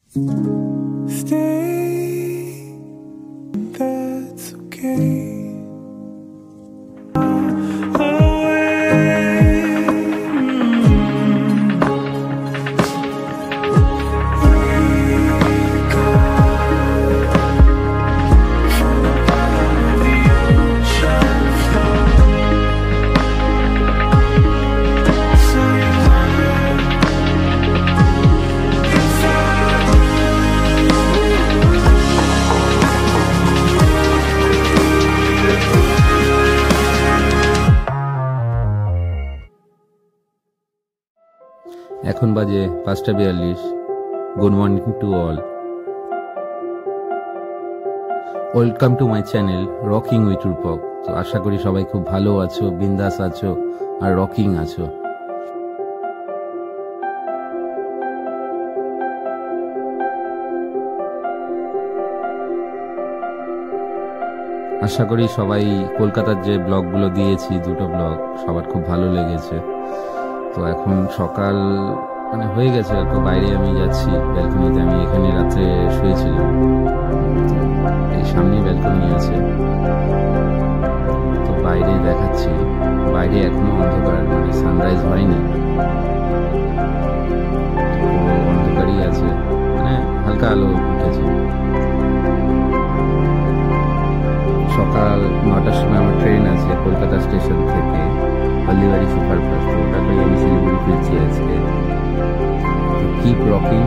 Stay, that's okay. এখন বাজে 5:42। Good morning to all. Welcome to my channel rocking with Rupak. তো আশা করি সবাই খুব ভালো আছো, বিন্দাস আছো আর রকিং আছো। আশা করি সবাই কলকাতার যে ব্লগগুলো দিয়েছি, দুটো ব্লগ সবার খুব ভালো লেগেছে। তো এখন সকাল হয়ে গেছে, তো বাইরে আমি যাচ্ছি ব্যালকনিতে। আমি এখানে রাত্রে শুয়েছিলাম, এই সামনেই ব্যালকনি আছে, তো বাইরে দেখাচ্ছি। বাইরে এখনো অন্ধকার, সানরাইজ হয়নি, পুরো অন্ধকারই আছে, হালকা আলো উঠেছে। সকাল 9টার সময় আমার ট্রেন আছে কলকাতা স্টেশন থেকে হলদিবাড়ি সুপারফাস্ট। ওটাকে আমি শিলিগুড়ি ফিরছি আজকে। Keep rocking.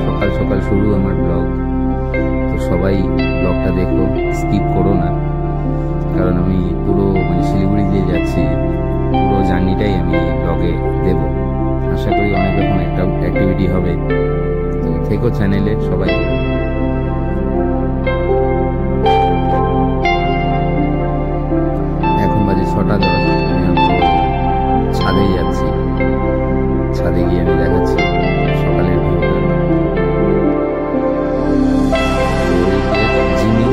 সকাল সকাল শুরু আমার ব্লগ, তো সবাই ব্লগটা দেখো, স্কিপ করো না, কারণ আমি পুরো শিলিগুড়ি দিয়ে যাচ্ছি, পুরো জার্নিটাই আমি ব্লগে দেব। আশা করি অনেক রকম একটা অ্যাক্টিভিটি হবে, তো থেকো চ্যানেলে সবাই। এখন বাজে 6:10। আমি ছাদে যাচ্ছি, ছাদে গিয়ে আমি দেখাচ্ছি সকালের ভিউটা। জিমি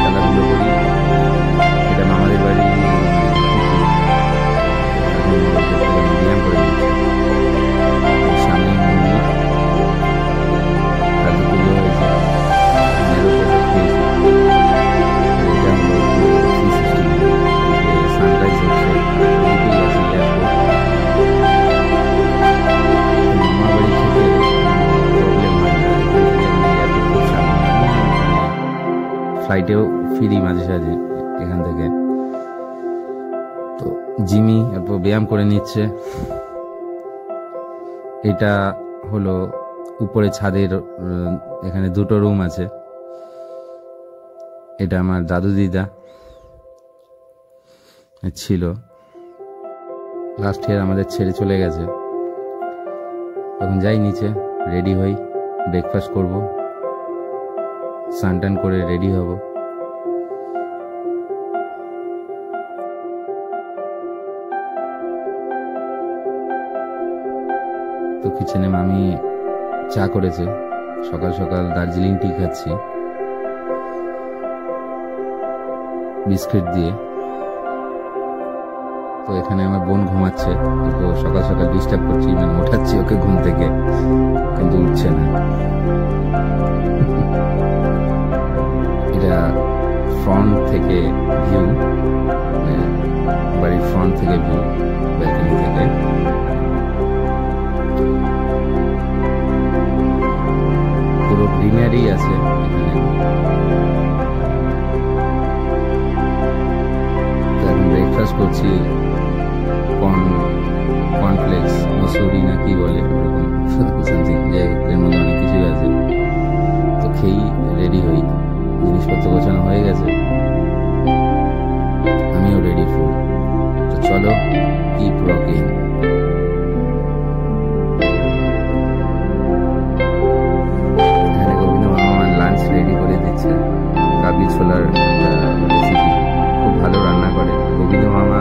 খেলাধুলো করি, এটা মামাদের বাড়ি, ব্যায়াম করে দিচ্ছি। সামনে মন্দির, কালী পুজো হয়েছে, এটা হলো 360 সানরাইজ হচ্ছে। ফ্লাইটেও ফিরি মাঝে সাঝে এখান থেকে। তো জিমি এরপর ব্যায়াম করে নিচ্ছে। এটা হলো উপরে ছাদের, এখানে দুটো রুম আছে। এটা আমার দাদু দিদা ছিল, লাস্ট ইয়ার আমাদের ছেড়ে চলে গেছে। এখন যাই নিচে, রেডি হই, ব্রেকফাস্ট করব, স্নান টান করে রেডি হব। তো কিচেনে মামি চা করেছে, সকাল সকাল দার্জিলিং টি খাচ্ছি বিস্কিট দিয়ে। তো এখানে আমার বোন ঘুমাচ্ছে, তো সকাল সকাল ডিস্টার্ব করছি, ওঠাচ্ছি ওকে ঘুম থেকে, কিন্তু উঠছে না। এটা ফ্রন্ট থেকে ভিউ, বাড়ির ফ্রন্ট থেকে ভিউ, ব্যালকনি থেকে। পুরো গ্রিনারি আছে এখানে। এখন ব্রেকফাস্ট করছি, কর্নফ্লেক্স, মসুরি না কি বলে ওরকম সামথিং, যাই হোক এর মধ্যে অনেক কিছুই আছে। তো খেয়েই রেডি হই, জিনিসপত্র গোছানো হয়ে গেছে, আমিও রেডি ফুল। তো চলো, কিপ রকিং। এখানে গোবিন্দ মামা আমার লাঞ্চ রেডি করে দিচ্ছে, কাবলি ছোলার রেসিপি, খুব ভালো রান্না করে গোবিন্দ মামা।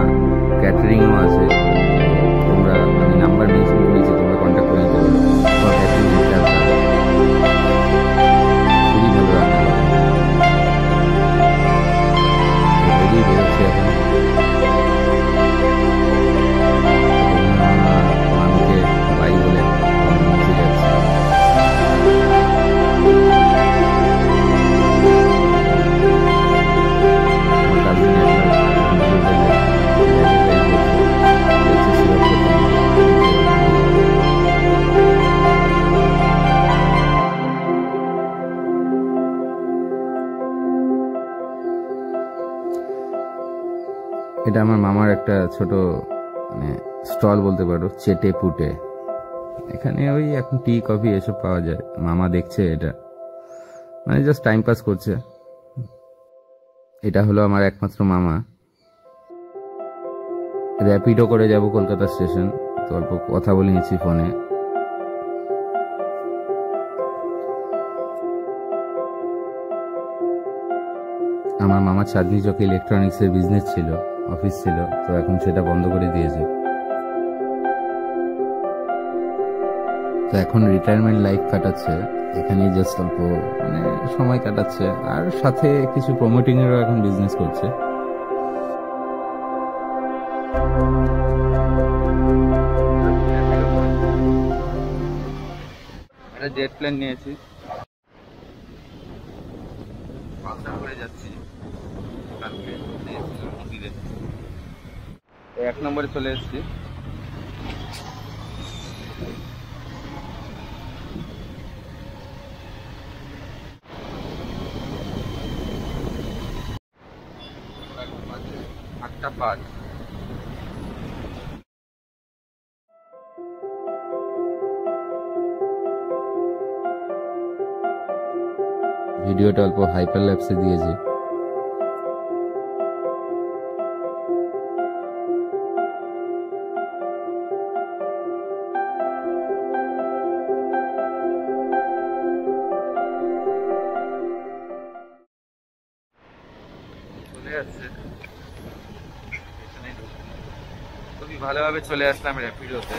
ক্যাটারিংও আছে, তোমরা আমি নাম্বার মেনশন করেছি, তোমরা কন্ট্যাক্ট করে নিতে পারো। খুবই ভালো রান্না করে। বেরিয়ে বেরোচ্ছে এখন। এটা আমার মামার একটা ছোট মানে স্টল বলতে পারো, চেটে পুটে। এখানে ওই এখন টি কফি এসব পাওয়া যায়। মামা দেখছে এটা, মানে জাস্ট টাইম পাস করছে। এটা হলো আমার একমাত্র মামা। র্যাপিডো করে যাব কলকাতা স্টেশন, তো অল্প কথা বলে নিচ্ছি ফোনে। আমার মামা চাঁদনি চকে ইলেকট্রনিক্স এর বিজনেস ছিল, অফিস ছিল, তো এখন সেটা বন্ধ করে দিয়েছে। তো এখন রিটায়ারমেন্ট লাইফ কাটাচ্ছে এখানেই, জাস্ট অল্প মানে সময় কাটাচ্ছে, আর সাথে কিছু প্রমোটিং এরও এখন বিজনেস করছে। একটা জেট প্লেন নিয়েছি, করে যাচ্ছি কালকে মন্দিরে। 1 নম্বরে চলে এসেছি। ভিডিওটা অল্প হাইপার ল্যাপসে দিয়েছি। খুবই ভালোভাবে চলে আসলাম র্যাপিডোতে।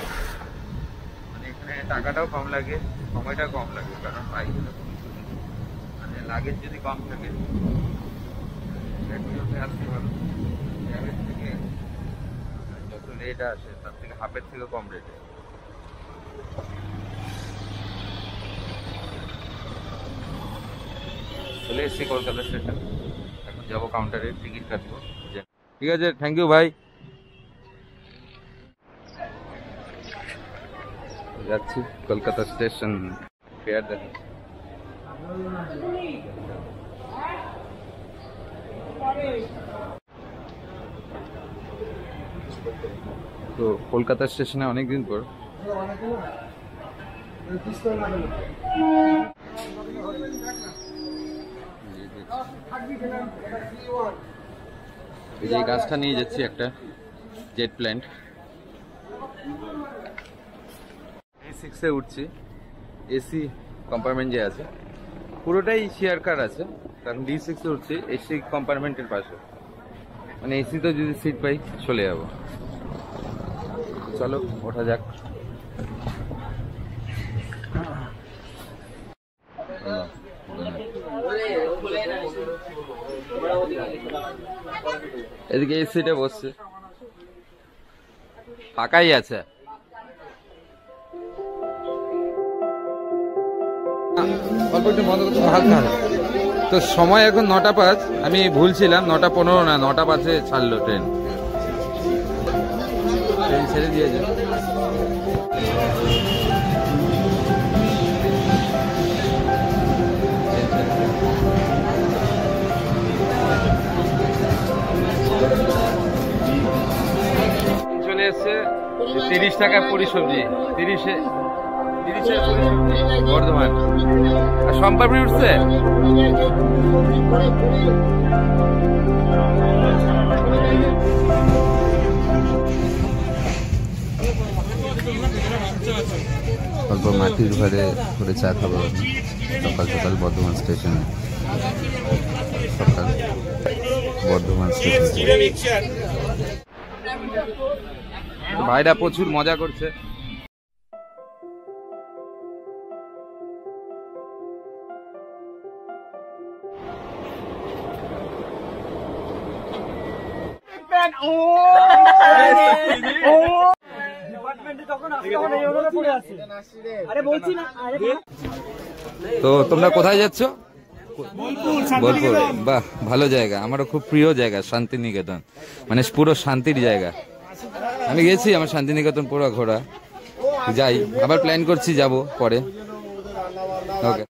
মানে এখানে টাকাটাও কম লাগে, সময়টা কম লাগে, কারণ বাইকে মানে লাগেজ যদি কম থাকে র্যাপিডোতে আসতে ভালো। ক্যাবের থেকে যত রেট আসে তার থেকে হাফের থেকে কম রেটে। চলে এসেছি কলকাতা স্টেশন, এখন যাবো কাউন্টারে টিকিট কাটবো। ঠিক আছে, থ্যাংক ইউ ভাই। যাচ্ছি কলকাতা স্টেশন, ফেয়ার দেখো। তো কলকাতা স্টেশনে অনেকদিন পর এই যে গাছটা নিয়ে যাচ্ছি, একটা জেট প্ল্যান্ট। D6-এ উঠছি। এসি কম্পার্টমেন্ট যে আছে পুরোটাই শেয়ার কার আছে, কারণ D6-এ উঠছি এসি কম্পার্টমেন্টের পাশে। মানে এসি তো যদি সিট পাই চলে যাবো। চলো ওঠা যাক। এদিকে এই সিটে বসছে, ফাঁকাই আছে। অল্প একটু বন্ধ করতে হালকা। তো সময় এখন 9টা 5, আমি ভুলছিলাম, 9টা 15 না, 9টা 5-এ ছাড়লো ট্রেন। ট্রেন ছেড়ে দিয়েছে। চলে এসছে 30 টাকা পুরি সবজি, 30-এ বর্ধমান। আর সম্পাপড়ি উঠছে। অল্প মাটির ঘরে করে চা খাবো সকাল সকাল বর্ধমান স্টেশনে। সকাল বর্ধমান স্টেশন। ভাইরা প্রচুর মজা করছে। তো তোমরা কোথায় যাচ্ছ? বোলপুর। বাহ, ভালো জায়গা, আমারও খুব প্রিয় জায়গা শান্তিনিকেতন, মানে পুরো শান্তির জায়গা। আমি গেছি আমার শান্তিনিকেতন পুরো ঘোরা, যাই আবার প্ল্যান করছি যাব পরে। ওকে।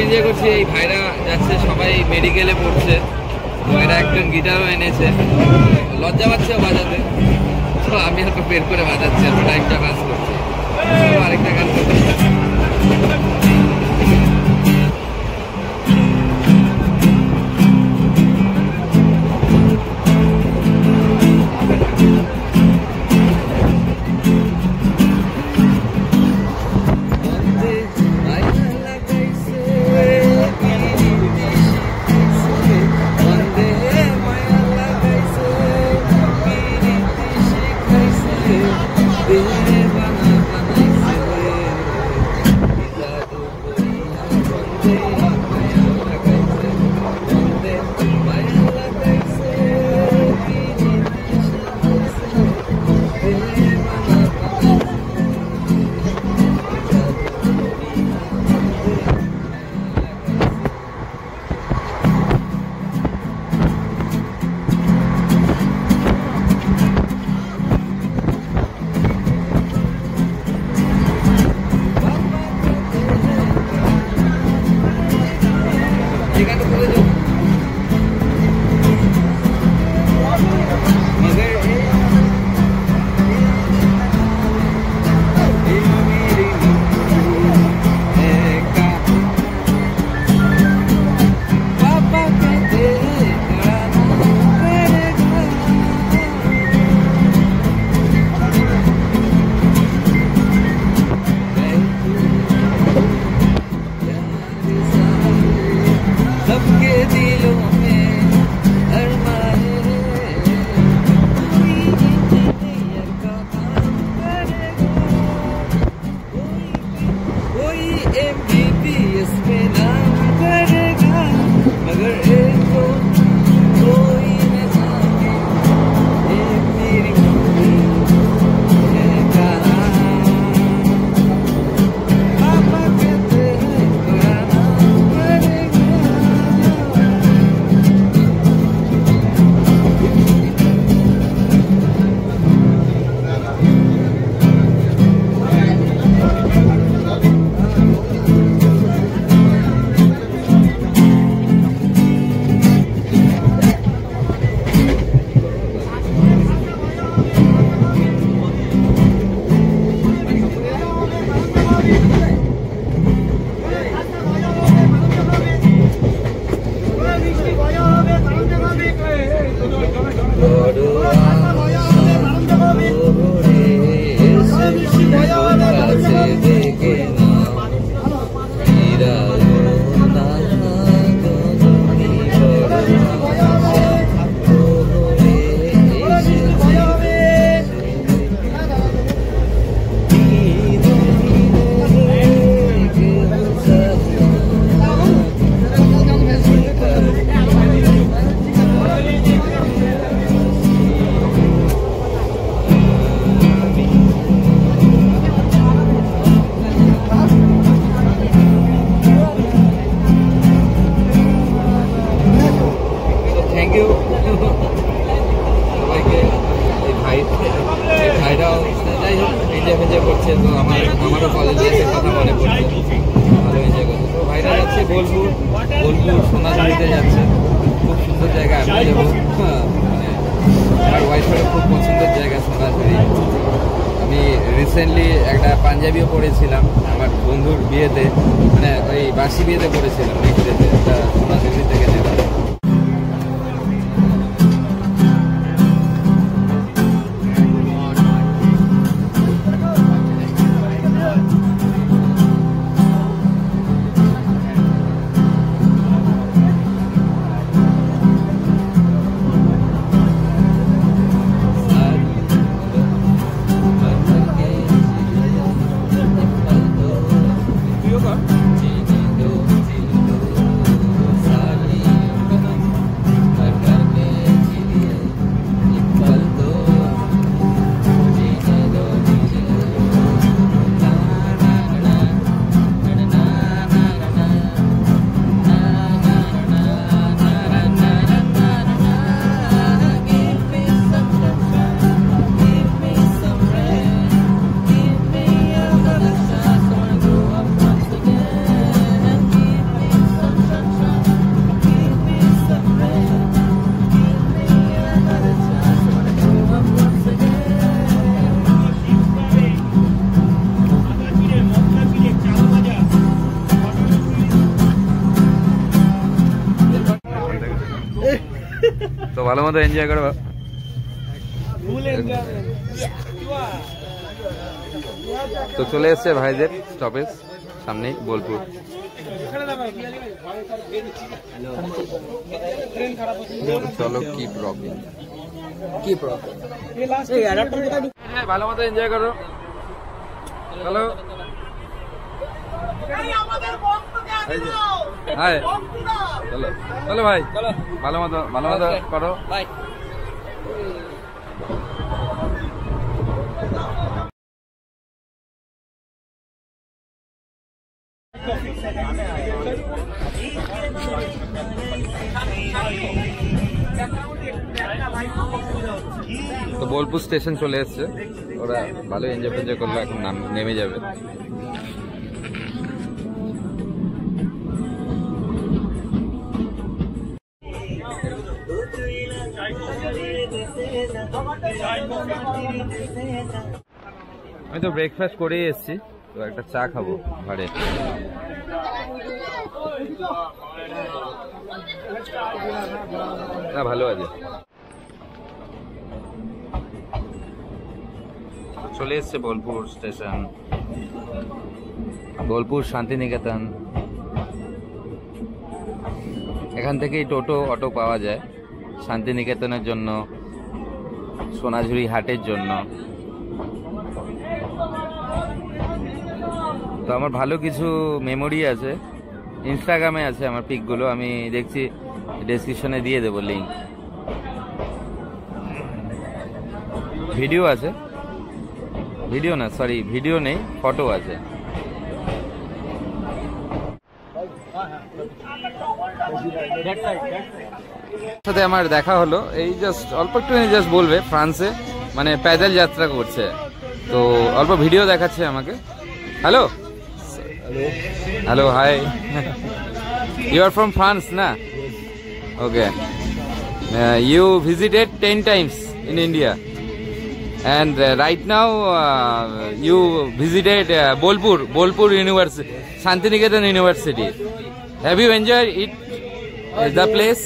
এনজয় করছি। এই ভাইরা যাচ্ছে, সবাই মেডিকেলে পড়ছে। ভাইরা একজন গিটারও এনেছে, লজ্জা পাচ্ছে বাজাতে, তো আমি হয়তো বের করে বাজাচ্ছি, আর টাইমটা পাস করছি। আরেকটা গান করতে আমারও কলেজ লাইফের কথা মনে পড়ছে, ভালো এনজয় করছে। তো ভাইরা যাচ্ছে বোলপুর সোনাঝুরিতে যাচ্ছে, খুব সুন্দর জায়গা। আমি যাবো, মানে আমার ওয়াইফেরও খুব পছন্দের জায়গা সোনাঝুরি। আমি রিসেন্টলি একটা পাঞ্জাবিও পরেছিলাম আমার বন্ধুর বিয়েতে, মানে ওই বাসি বিয়েতে পরেছিলাম, সোনাঝুরি থেকে নেওয়া। তো ভালো মতো এনজয় করো। তো চলে এসছে ভাইদের স্টপেজ সামনেই বোলপুর। চলো কিপ রকিং, কিপ রকিং। ভালো মতো এনজয় করো। চলো হাই, চলো চলো ভাই, ভালো মতো করো। তো বোলপুর স্টেশন চলে এসছে, ওরা ভালো এনজয় করলো, এখন নেমে যাবে। আমি তো ব্রেকফাস্ট করেই এসেছি, তো একটা চা খাবো ঘরে। না ভালো আছে। চলে এসছে বোলপুর স্টেশন, বোলপুর শান্তিনিকেতন। এখান থেকেই টোটো অটো পাওয়া যায় শান্তিনিকেতনের জন্য, সোনাঝুরি হাটের জন্য। তো আমার ভালো কিছু মেমোরি আছে, ইনস্টাগ্রামে আছে আমার পিকগুলো, আমি দেখছি ডেসক্রিপশনে দিয়ে দেবো লিঙ্ক। ভিডিও আছে, ভিডিও নেই, ফটো আছে। সাথে আমার দেখা হলো, এই জাস্ট অল্প একটু জাস্ট বলবে ফ্রান্সে মানে প্যাদল যাত্রা করছে, তো অল্প ভিডিও দেখাচ্ছে আমাকে। Hello hello, hi, you are from France না? Okay, you visited 10 times in India and right now you visited Bolpur University, Shantiniketan University. Have you enjoyed it, the place?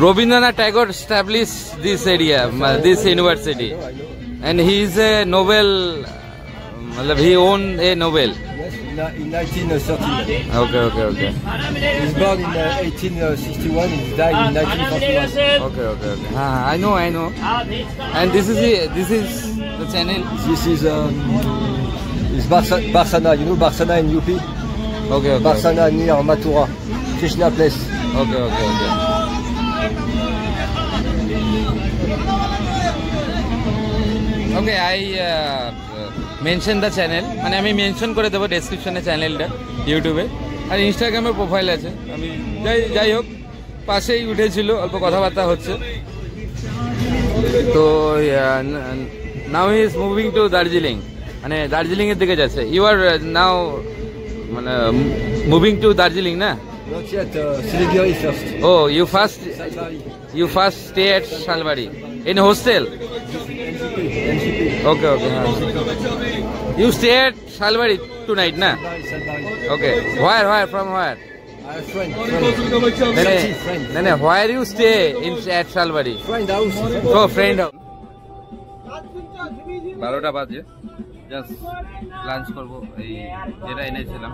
Rabindranath Tagore established this area, this university, and he is a Nobel, he won a Nobel. Yes, in 1913. Okay. He was born in 1861 and he died in 1941. Okay. I know. And this is the channel. This is Barsana. You know Barsana in UP? Okay. Barsana near Mathura, Krishna place. Okay. Okay, I mention the channel, মানে আমি mention করে দেবো ডেসক্রিপশনে চ্যানেলটা, ইউটিউবে আর ইনস্টাগ্রামে profile আছে। আমি যাই হোক, পাশেই উঠেছিল, অল্প কথাবার্তা হচ্ছে। তো now he is moving to Darjeeling, মানে দার্জিলিং এর দিকে যাচ্ছে। ইউ আর নাও মানে মুভিং টু দার্জিলিং না? Not yet, Siliguri first. Oh, you first stay at Salbari in hostel. NGP. Okay. You stay at Salbari tonight, na? Salbari. Okay. Where? From where? I have friend. No. Where you stay at Salbari? Friend house. Oh, friend house. 12টা বাজে, just lunch করবো। এই যেটা এনেছিলাম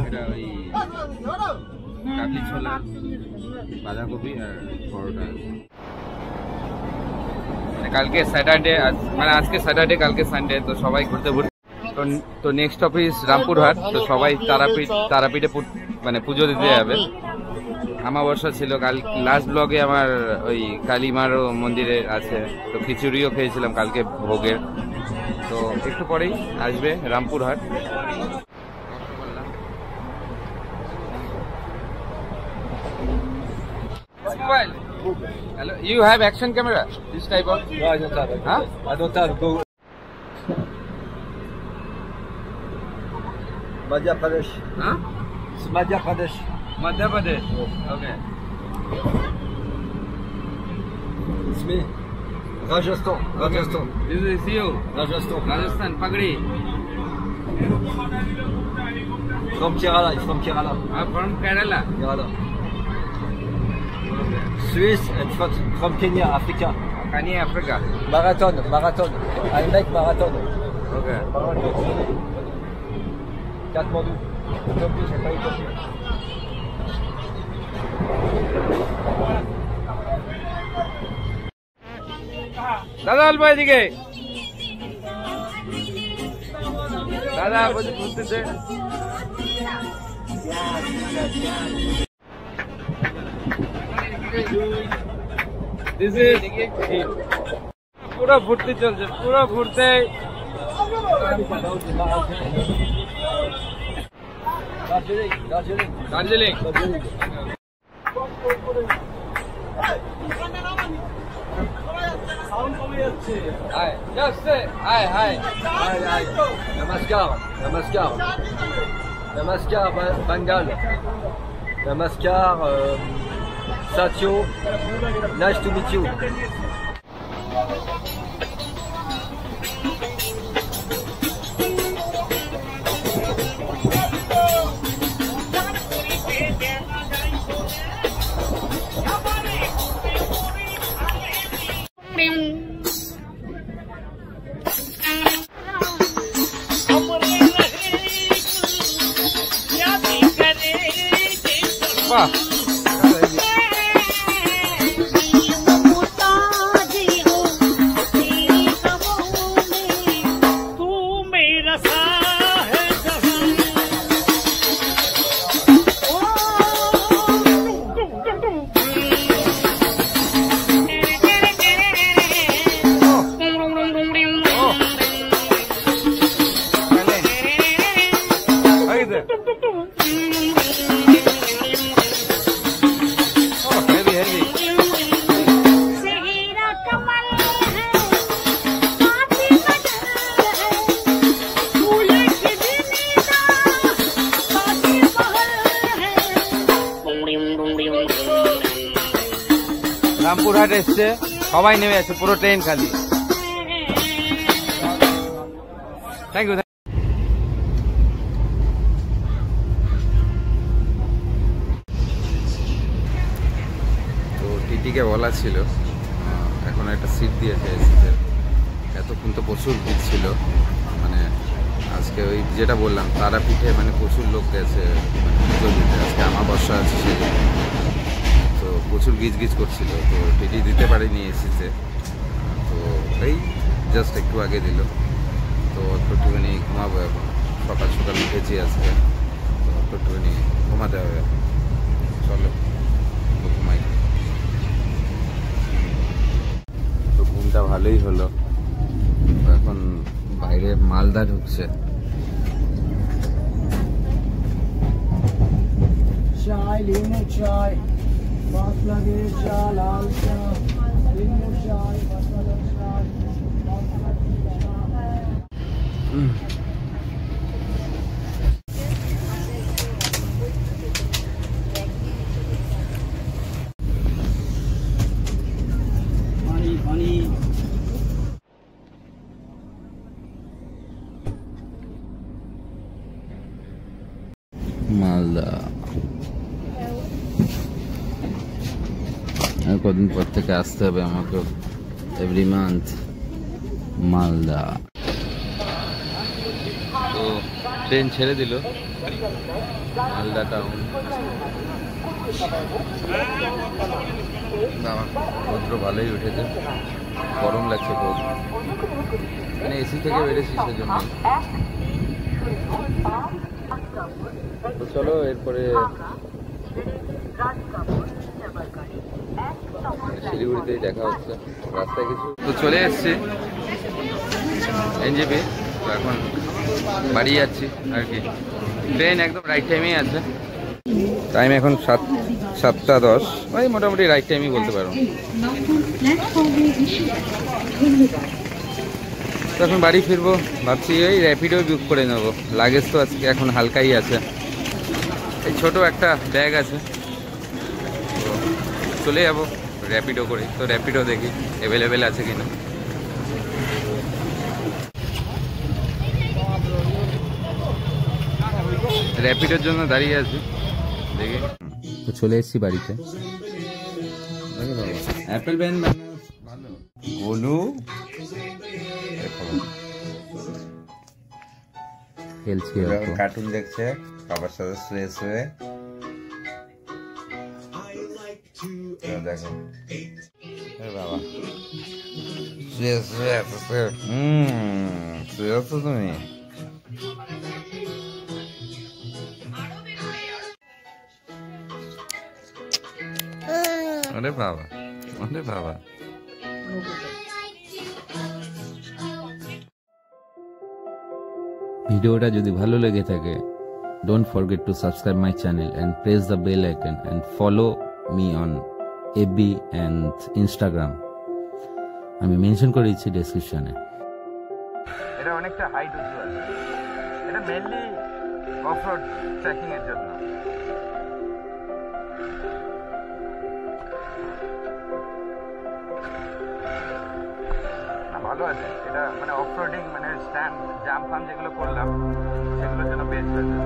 এটা ওই কাবলি ছোলা, বাঁধাকপি আর পরোটা। কালকে স্যাটারডে, মানে আজকে স্যাটারডে কালকে সানডে, তো সবাই ঘুরতে তো নেক্সট অফিস রামপুরহাট। তো সবাই তারাপীঠে মানে পুজো দিতে যাবে। আমাবস্যা ছিল কাল, লাস্ট ব্লগে আমার ওই কালীমারও মন্দিরে আছে, তো খিচুড়িও খেয়েছিলাম কালকে ভোগের। তো একটু পরেই আসবে Rampurhat. Mobile. Hello, you have action camera? This type of? No, I don't have. Huh? I don't have. Go. Madhya Pradesh. Huh? It's Madhya Pradesh. Madhya Pradesh. Okay. It's me. Rajasthan. This is you. Rajasthan. Rajasthan, Pagdi. From Kerala, it's from Kerala. From Kerala. Kerala. Swiss and from Kenya, Africa. Kenya, Africa. Marathon. I make marathon. Okay. Kathmandu. Éthiopie, j'ai pas Éthiopie. দাদা অল্প এদিকে দাদা বুঝতেছে পুরো ঘুরতে চলছে পুরো ঘুরতে Darjeeling Hi. Just say hi. Namaskar Bengal. Namaskar Satyo. Nice to meet you. বাহ রামপুরহাট এসছে সবাই নেমে আছে পুরো ট্রেন খালি থ্যাংক ইউ তো টিটিকে বলা ছিল এখন একটা সিট দিয়েছে এসিতে এতক্ষণ তো প্রচুর ভিড় ছিল মানে আজকে ওই যেটা বললাম তারাপীঠে মানে প্রচুর লোক গেছে পুজো দিতে আজকে আমাবস্যা আছে সেই তো প্রচুর গিজগিজ করছিল তো টিটি দিতে পারিনি এসিতে তো এই জাস্ট একটু আগে দিল তো একটুখানি ঘুমাবো এখন সকাল সকাল উঠেছি আজকে তো একটুখানি ঘুমাতে হবে চলো ঘুমাই তো ঘুমটা ভালোই হলো এখন বাইরে মালদা ঢুকছে চাই লিমো চাই বাস লাগে চা লাল চা লিমো চাই মশলা চাই পানি মালদা আর কদিন পর থেকে আসতে হবে আমাকে এভরি মান্থ মালদা তো ট্রেন ছেড়ে দিল মালদা টাউন রৌদ্র ভালোই উঠেছে গরম লাগছে খুব মানে এসি থেকে বেড়েছি সেজন্য তো চলো এরপরে শিলিগুড়িতেই দেখা হচ্ছে রাস্তায় কিছু তো চলে এসছি এনজেপি তো এখন বাড়ি যাচ্ছি আর কি ট্রেন একদম রাইট টাইমেই আছে টাইম এখন 7:10 ওই মোটামুটি রাইট টাইমই বলতে পারো তো এখন বাড়ি ফিরবো ভাবছি এই র্যাপিডো বুক করে নেবো লাগেজ তো আজকে এখন হালকাই আছে এই ছোটো একটা ব্যাগ আছে তো চলে যাবো র্যাপিডো করে তো র্যাপিডো দেখি অ্যাভেলেবেল আছে কিনা র্যাপিডের জন্য দাঁড়িয়ে আছি, দেখি। তো চলে এসেছি বাড়িতে। অ্যাপেল ব্যান ভালো, গোলু খেলছি, কার্টুন দেখছে বাবার সাথে শুয়ে শুয়ে। দেখো বাবা শুয়ে শুয়ে শুয়ে আছো তুমি। আরে বাবা, আরে বাবা। ভিডিওটা যদি ভালো লেগে থাকে, don't forget to subscribe my channel and press the bell icon and follow me on FB and Instagram. আমি মেনশন করে দিচ্ছি ডেসক্রিপশনে। এটা অনেকটা হাইট উঁচু আছে, এটা মেইনলি অফরোড ট্রেকিং এর জন্য। ভালো আছে এটা, মানে অফরোডিং, মানে স্ট্যান্ড জাম্প ফাম যেগুলো করলাম সেগুলোর জন্য বেস্ট হয়েছে।